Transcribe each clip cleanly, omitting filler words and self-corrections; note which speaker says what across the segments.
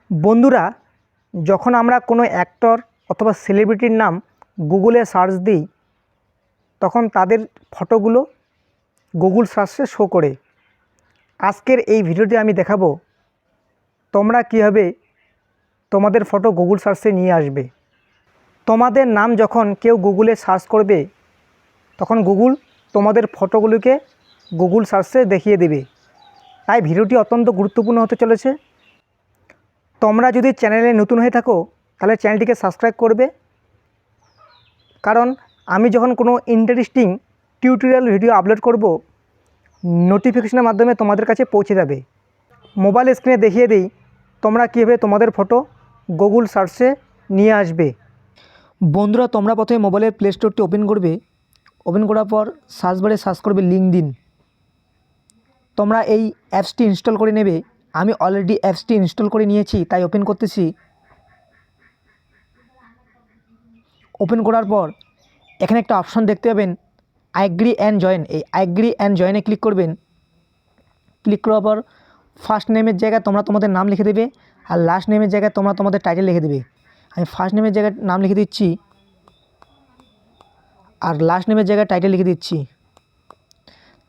Speaker 1: বন্ধুরা, যখন আমরা কোনো অ্যাক্টর অথবা সেলিব্রিটির নাম গুগলে সার্চ দিই, তখন তাদের ফটোগুলো গুগল সার্চে শো করে। আজকের এই ভিডিওতে আমি দেখাবো তোমরা কীভাবে তোমাদের ফটো গুগল সার্চে নিয়ে আসবে। তোমাদের নাম যখন কেউ গুগলে সার্চ করবে, তখন গুগল তোমাদের ফটোগুলোকে গুগল সার্চে দেখিয়ে দেবে। তাই ভিডিওটি অত্যন্ত গুরুত্বপূর্ণ হতে চলেছে। তোমরা যদি চ্যানেলে নতুন হয়ে থাকো, তাহলে চ্যানেলটিকে সাবস্ক্রাইব করবে, কারণ আমি যখন কোনো ইন্টারেস্টিং টিউটোরিয়াল ভিডিও আপলোড করব, নোটিফিকেশনের মাধ্যমে তোমাদের কাছে পৌঁছে যাবে। মোবাইল স্ক্রিনে দেখিয়ে দিই তোমরা কীভাবে তোমাদের ফটো গুগল সার্চে নিয়ে আসবে। বন্ধুরা, তোমরা প্রথমে মোবাইলের প্লে স্টোরটি ওপেন করবে। ওপেন করার পর সার্চ বারে সার্চ করবে লিঙ্কডইন। তোমরা এই অ্যাপসটি ইনস্টল করে নেবে। আমি অলরেডি অ্যাপসটি ইনস্টল করে নিয়েছি, তাই ওপেন করতেছি। ওপেন করার পর এখানে একটা অপশন দেখতে পাবেন, অ্যাগ্রি অ্যান্ড জয়েন। এই অ্যাগ্রি অ্যান্ড জয়েনে ক্লিক করবেন। ক্লিক করার পর ফার্স্ট নেমের জায়গায় তোমরা তোমাদের নাম লিখে দেবে, আর লাস্ট নেমের জায়গায় তোমরা তোমাদের টাইটেল লিখে দেবে। আমি ফার্স্ট নেমের জায়গায় নাম লিখে দিচ্ছি, আর লাস্ট নেমের জায়গায় টাইটেল লিখে দিচ্ছি।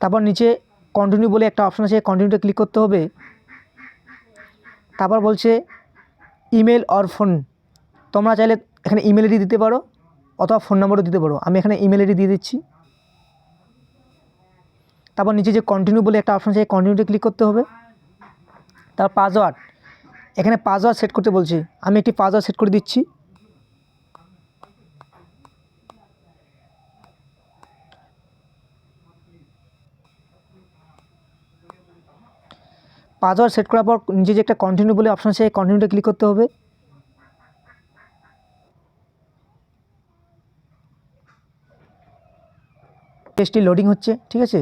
Speaker 1: তারপর নিচে কন্টিনিউ বলে একটা অপশন আছে, কন্টিনিউতে ক্লিক করতে হবে। তারপর বলছে ইমেল অর ফোন। তোমরা চাইলে এখানে ইমেল আইডি দিতে পারো অথবা ফোন নম্বরও দিতে পারো। আমি এখানে ইমেল আইডি দিয়ে দিচ্ছি। তারপর নিচে যে কন্টিনিউ বলে একটা অপশন আছে, কন্টিনিউতে ক্লিক করতে হবে। তারপর পাসওয়ার্ড, এখানে পাসওয়ার্ড সেট করতে বলছি। আমি একটি পাসওয়ার্ড সেট করে দিচ্ছি। পাসওয়ার্ড সেট করার পর নিচে যে একটা কন্টিনিউ বলে অপশন আছে, কন্টিনিউতে ক্লিক করতে হবে। পেজটি লোডিং হচ্ছে, ঠিক আছে।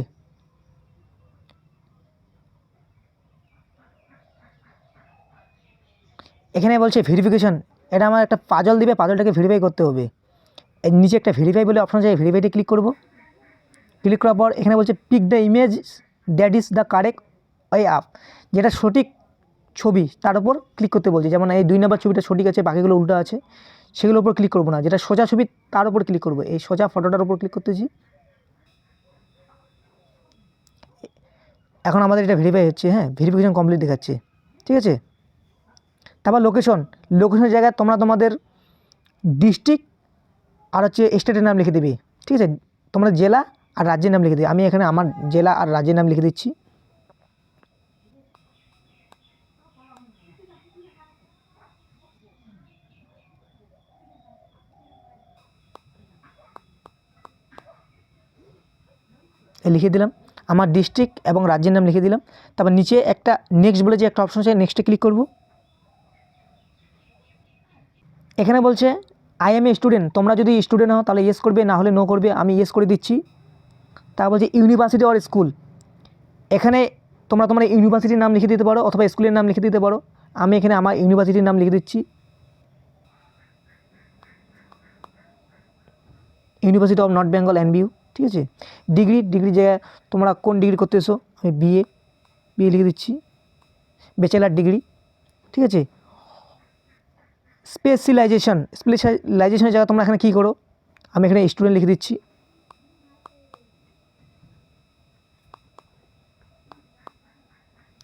Speaker 1: এখানে বলছে ভেরিফিকেশন। এটা আমার একটা পাজল দিবে, পাজলটাকে ভেরিফাই করতে হবে। এর নিচে একটা ভেরিফাই বলে অপশন আছে, ভেরিফাইতে ক্লিক করব। ক্লিক করার পর এখানে বলছে pick the image that is the correct way up. যেটা সঠিক ছবি তার উপর ক্লিক করতে বলছে। যেমন এই 2 নম্বর ছবিটা সঠিক আছে, বাকিগুলো উল্টো আছে, সেগুলোর উপর ক্লিক করব না। যেটা সোজা ছবি তার উপর ক্লিক করব। এই সোজা ফটোটার উপর ক্লিক করতেছি। এখন আমাদের এটা ভেরিফাই হচ্ছে, হ্যাঁ, ভেরিফিকেশন কমপ্লিট দেখাচ্ছে, ঠিক আছে। তারপর লোকেশনের জায়গায় তোমরা তোমাদের ডিস্ট্রিক্ট আর হচ্ছে স্টেটের নাম লিখে দেবে, ঠিক আছে। তোমরা জেলা আর রাজ্যের নাম লিখে দেবে। আমি এখানে আমার জেলা আর রাজ্যের নাম লিখে দিচ্ছি। লিখে দিলাম আমার ডিস্ট্রিক্ট এবং রাজ্যের নাম লিখে দিলাম। তারপর নিচে একটা নেক্সট বলে যে একটা অপশন আছে, নেক্সটে ক্লিক করব। এখানে বলছে আই এম এ স্টুডেন্ট। তোমরা যদি স্টুডেন্ট হও তাহলে ইয়েস করবে, না হলে নো করবে। আমি ইয়েস করে দিচ্ছি। তারপর বলছে ইউনিভার্সিটি অর স্কুল। এখানে তোমরা তোমার ইউনিভার্সিটির নাম লিখে দিতে পারো অথবা স্কুলের নাম লিখে দিতে পারো। আমি এখানে আমার ইউনিভার্সিটির নাম লিখে দিচ্ছি, university of north Bengal NBU, ঠিক আছে। ডিগ্রি জায়গায় তোমরা কোন ডিগ্রি করতে এসো, আমি বিএ লিখে দিচ্ছি, ব্যাচেলার ডিগ্রি, ঠিক আছে। স্পেশালাইজেশনের জায়গায় তোমরা এখানে কী করো, আমি এখানে স্টুডেন্ট লিখে দিচ্ছি।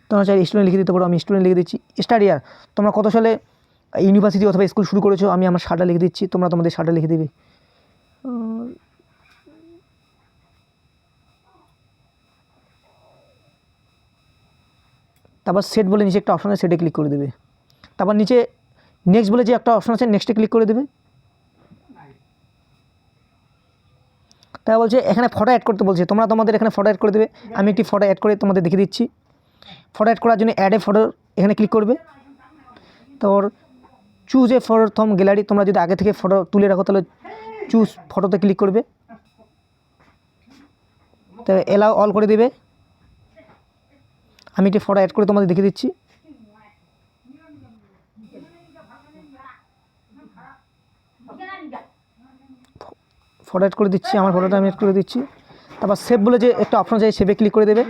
Speaker 1: তোমরা চাই স্টুডেন্ট লিখে দিতে পারো, আমি স্টুডেন্ট লিখে দিচ্ছি। স্টাডি ইয়ার, তোমরা কত সালে ইউনিভার্সিটি অথবা স্কুল শুরু করেছো, আমি আমার সালটা লিখে দিচ্ছি। তোমরা তোমাদের সালটা লিখে দেবে। তারপর সেট বলে নিচে একটা অপশন আছে, সেটে ক্লিক করে দেবে। তারপর নিচে নেক্সট বলে যে একটা অপশন আছে, নেক্সটে ক্লিক করে দেবে। তারপর বলছে এখানে ফটো অ্যাড করতে বলছে, তোমরা তোমাদের এখানে ফটো অ্যাড করে দেবে। আমি একটি ফটো অ্যাড করে তোমাদের দেখিয়ে দিচ্ছি। ফটো অ্যাড করার জন্য অ্যাড এ ফটো এখানে ক্লিক করবে। তারপর choose a photo from gallery. তোমরা যদি আগে থেকে ফটো তুলে রাখো তাহলে চুজ ফটোতে ক্লিক করবে। তো এলাও অল করে দেবে। আমি একটি ফটো অ্যাড করে তোমাদের দেখিয়ে দিচ্ছি। ফটো অ্যাড করে দিচ্ছি, আমার ফটোটা আমি অ্যাড করে দিচ্ছি। তারপর সেভ বলে যে একটা অপশন আছে, সেভে ক্লিক করে দেবে।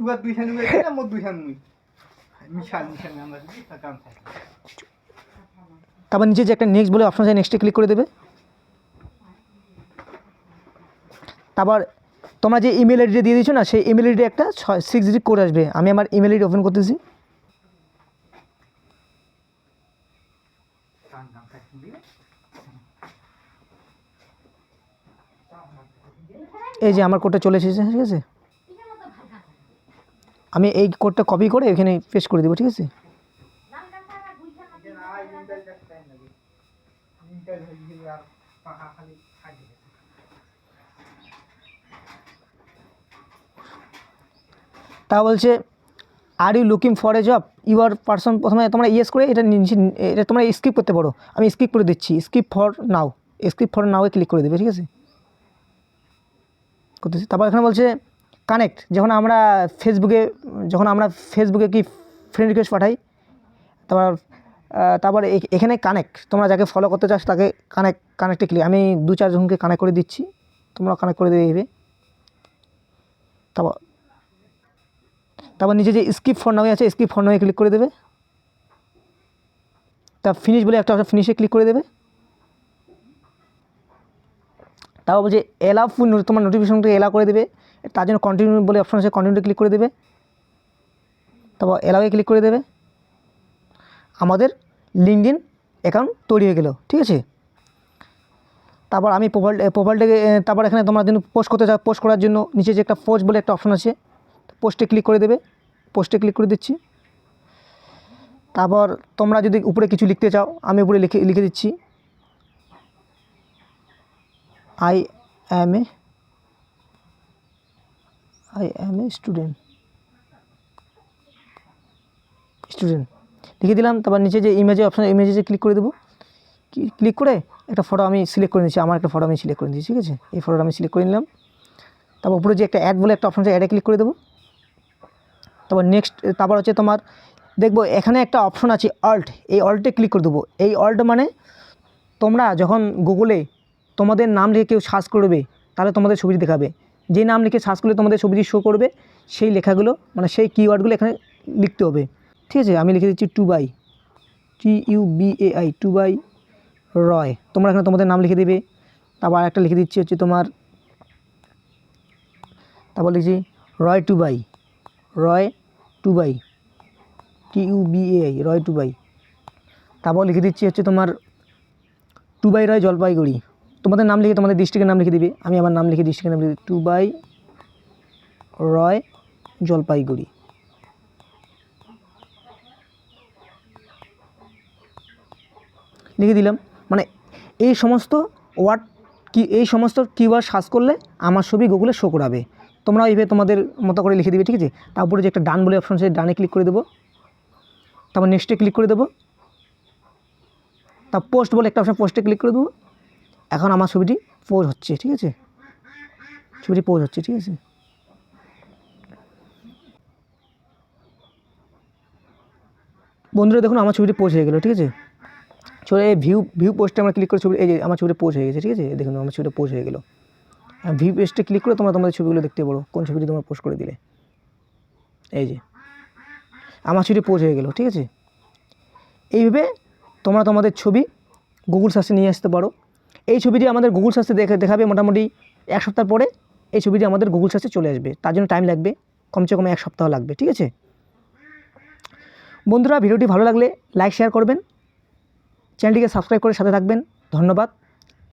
Speaker 2: তুই দুইখান দুই না মোট দুইখান মুই মিশাল মিশাল আমরা কাম থাকে।
Speaker 1: তারপর নিচে যে একটা নেক্সট বলে অপশন আছে, নেক্সটে ক্লিক করে দেবে। তারপর তোমরা যে ইমেল আইডি দিয়ে দিয়েছো না, সেই ইমেল আইডি একটা 6 ডিজিট কোড আসবে। আমি আমার ইমেল আইডি ওপেন করতেছি। এই যে আমার কোডটা চলে এসেছে, ঠিক আছে। আমি এই কোডটা কপি করে এখানে পেস্ট করে দেবো, ঠিক আছে। তা বলছে are you looking for a job your person, প্রথমে তোমরা ইয়েস করে এটা নিচে এটা তোমরা স্কিপ করতে পারো। আমি স্কিপ করে দিচ্ছি, skip for now, skip for now click করে দেবে, ঠিক আছে। করতেছি। তারপর এখানে বলছে কানেক্ট, যখন আমরা ফেসবুকে কি ফ্রেন্ড রিকোয়েস্ট পাঠাই, তারপর এখানে কানেক্ট, তোমরা যাকে ফলো করতে চাস তাকে কানেক্টে ক্লিক। আমি 2-4 জনকে কানেক্ট করে দিচ্ছি, তোমরা কানেক্ট করে দিয়ে দেবে। তারপর নিচে যে স্কিপ ফর নাও আছে, স্কিপ ফর নাও ক্লিক করে দেবে। তা ফিনিশ বলে একটা অপশন, ফিনিশে ক্লিক করে দেবে। তারপর বলছে এলাও তোমার নোটিফিকেশনকে এলাও করে দেবে। তার জন্য কন্টিনিউ বলে অপশন আছে, কন্টিনিউতে ক্লিক করে দেবে। তারপর এলাওয়ে ক্লিক করে দেবে। আমাদের লিঙ্কডইন অ্যাকাউন্ট তৈরি হয়ে গেল, ঠিক আছে। তারপর আমি প্রোফাইলটাকে তারপর এখানে তোমরা যদি পোস্ট করতে চাও, পোস্ট করার জন্য নিচে যে একটা পোস্ট বলে একটা অপশন আছে, পোস্টে ক্লিক করে দেবে। পোস্টে ক্লিক করে দিচ্ছি। তারপর তোমরা যদি উপরে কিছু লিখতে চাও, আমি উপরে লিখে দিচ্ছি আই অ্যাম এ স্টুডেন্ট লিখে দিলাম। তারপর নিচে যে ইমেজে অপশন, ইমেজে ক্লিক করে দেবো। ক্লিক করে একটা ফটো আমি সিলেক্ট করে নিচ্ছি, আমার একটা ফটো আমি সিলেক্ট করে নিচ্ছি, ঠিক আছে। এই ফটোটা আমি সিলেক্ট করে নিলাম। তারপর উপরে যে একটা অ্যাড বলে একটা অপশন আছে, অ্যাডে ক্লিক করে দেবো। তারপর নেক্সট, তারপর হচ্ছে তোমার দেখবো এখানে একটা অপশন আছে অল্ট, এই অল্টে ক্লিক করে দেবো। এই অল্ট মানে তোমরা যখন গুগলে তোমাদের নাম লিখে কেউ সার্চ করবে, তাহলে তোমাদের ছবিটি দেখাবে। যে নাম লিখে সার্চ করলে তোমাদের ছবিটি শো করবে, সেই লেখাগুলো মানে সেই কিওয়ার্ডগুলো এখানে লিখতে হবে, ঠিক আছে। আমি লিখে দিচ্ছি TUBAI, TUBAI রয়। তোমরা এখানে তোমাদের নাম লিখে দেবে। তারপর একটা লিখে দিচ্ছি হচ্ছে তোমার, তারপর লিখছি রয় টুবাই, TUBAI রয় টুবাই। তারপর লিখে দিচ্ছি হচ্ছে তোমার টুবাই রয় জলপাইগুড়ি। তোমাদের নাম লিখে তোমাদের ডিস্ট্রিক্টের নাম লিখে দিবে। আমি আমার নাম লিখে ডিস্ট্রিক্টের নাম লিখে টুবাই রয় জলপাইগুড়ি। লিখে দিলাম। মানে এই সমস্ত কিওয়ার্ড সার্চ করলে আমার ছবি গুগলে শো করাবে। তোমরা এইভাবে তোমাদের মতো করে লিখে দিবে, ঠিক আছে। তারপরে যে একটা ডান বলে অপশন আছে, ডানে ক্লিক করে দেবো। তারপর নেক্সটে ক্লিক করে দেবো। তারপর পোস্ট বলে একটা অপশন, পোস্টে ক্লিক করে দেবো। এখন আমার ছবিটি পোজ হচ্ছে, ঠিক আছে। ছবিটি পোজ হচ্ছে, ঠিক আছে। বন্ধুরা দেখুন আমার ছবিটি পোজ হয়ে গেল, ঠিক আছে। ছবি ভিউ পোস্টে আমরা ক্লিক করে ছবি, এই যে আমার ছবিটা পোজ হয়ে গেছে, ঠিক আছে। দেখুন আমার ছবিটা পোজ হয়ে গেল। ভিউ পোস্টে ক্লিক করে তোমরা তোমাদের ছবিগুলো দেখতে পারো, কোন ছবিটি তোমরা পোস্ট করে দিলে। এই যে আমার ছবিটি পোজ হয়ে গেল, ঠিক আছে। এইভাবে তোমরা তোমাদের ছবি গুগল সার্চে নিয়ে আসতে পারো। এই ছবিটি আমাদের গুগল সার্চে দেখাবে মোটামুটি 1 সপ্তাহ পরে এই ছবিটি আমাদের গুগল সার্চে চলে আসবে। তার জন্য টাইম লাগবে, কমসে কম 1 সপ্তাহ লাগবে, ঠিক আছে। বন্ধুরা ভিডিওটি ভালো লাগলে লাইক শেয়ার করবেন, চ্যানেলটিকে সাবস্ক্রাইব করে সাথে থাকবেন। ধন্যবাদ।